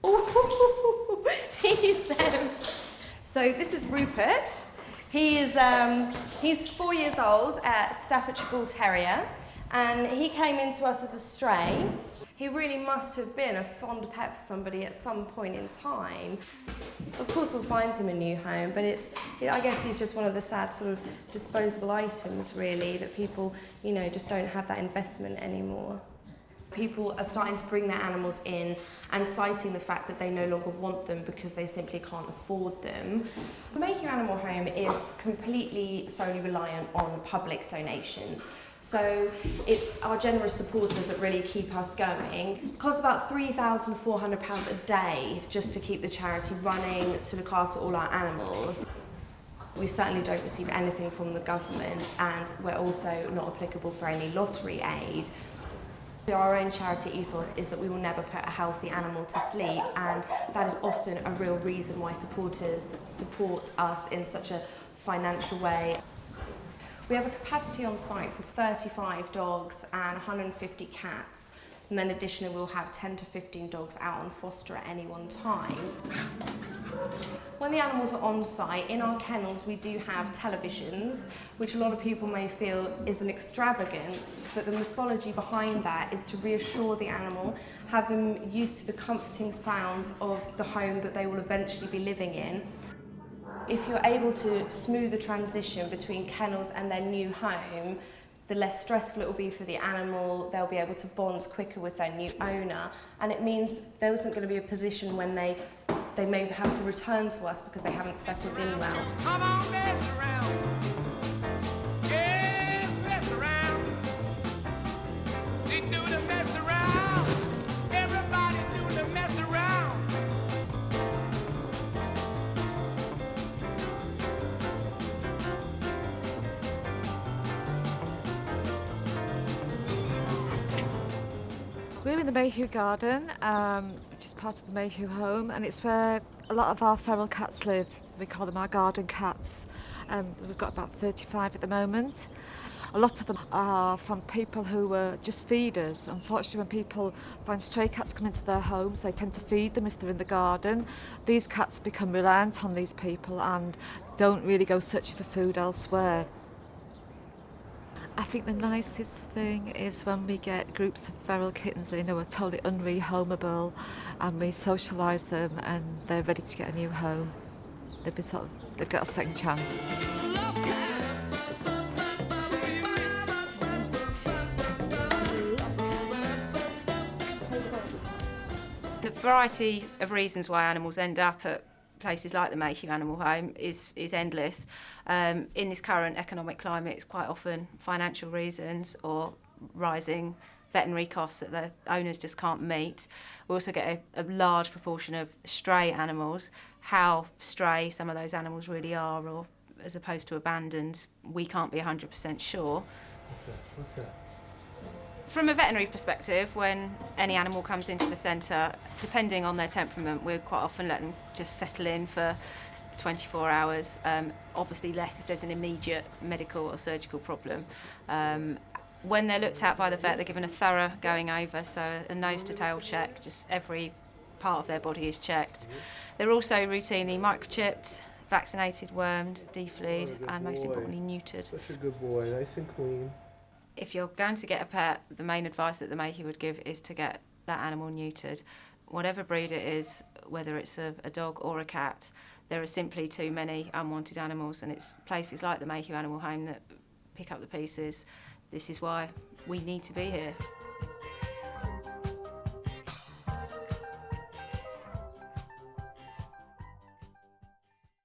Ooh, so this is Rupert. He's 4 years old, a Staffordshire Bull Terrier, and he came into us as a stray. He really must have been a fond pet for somebody at some point in time. Of course we'll find him a new home, but I guess he's just one of the sad sort of disposable items really, that people, you know, just don't have that investment anymore. People are starting to bring their animals in and citing the fact that they no longer want them because they simply can't afford them. The Mayhew Animal Home is completely solely reliant on public donations. So it's our generous supporters that really keep us going. It costs about £3,400 a day just to keep the charity running, to look after all our animals. We certainly don't receive anything from the government, and we're also not applicable for any lottery aid. Our own charity ethos is that we will never put a healthy animal to sleep, and that is often a real reason why supporters support us in such a financial way. We have a capacity on site for 35 dogs and 150 cats, and then additionally we'll have 10 to 15 dogs out on foster at any one time. When the animals are on site, in our kennels we do have televisions, which a lot of people may feel is an extravagance, but the mythology behind that is to reassure the animal, have them used to the comforting sounds of the home that they will eventually be living in. If you're able to smooth the transition between kennels and their new home, the less stressful it will be for the animal. They'll be able to bond quicker with their new owner, and it means there isn't going to be a position when they may have to return to us because they haven't settled in well. Come on, mess around. Yes, mess around. They do the mess around. Everybody do the mess around. We're in the Mayhew Garden, which is part of the Mayhew Home, and it's where a lot of our feral cats live. We call them our garden cats. We've got about 35 at the moment. A lot of them are from people who were just feeders. Unfortunately, when people find stray cats come into their homes, they tend to feed them if they're in the garden. These cats become reliant on these people and don't really go searching for food elsewhere. I think the nicest thing is when we get groups of feral kittens that, you know, are totally unrehomable, and we socialise them and they're ready to get a new home. They've got a second chance. The variety of reasons why animals end up at places like the Mayhew Animal Home is endless. In this current economic climate, it's quite often financial reasons or rising veterinary costs that the owners just can't meet. We also get a large proportion of stray animals. How stray some of those animals really are, or as opposed to abandoned, we can't be 100% sure. What's that? From a veterinary perspective, when any animal comes into the centre, depending on their temperament, we quite often let them just settle in for 24 hours, obviously less if there's an immediate medical or surgical problem. When they're looked at by the vet, they're given a thorough going over, so a nose to tail check, just every part of their body is checked. They're also routinely microchipped, vaccinated, wormed, defleed, and most importantly neutered. Such a good boy, nice and clean. If you're going to get a pet, the main advice that the Mayhew would give is to get that animal neutered. Whatever breed it is, whether it's a dog or a cat, there are simply too many unwanted animals, and it's places like the Mayhew Animal Home that pick up the pieces. This is why we need to be here.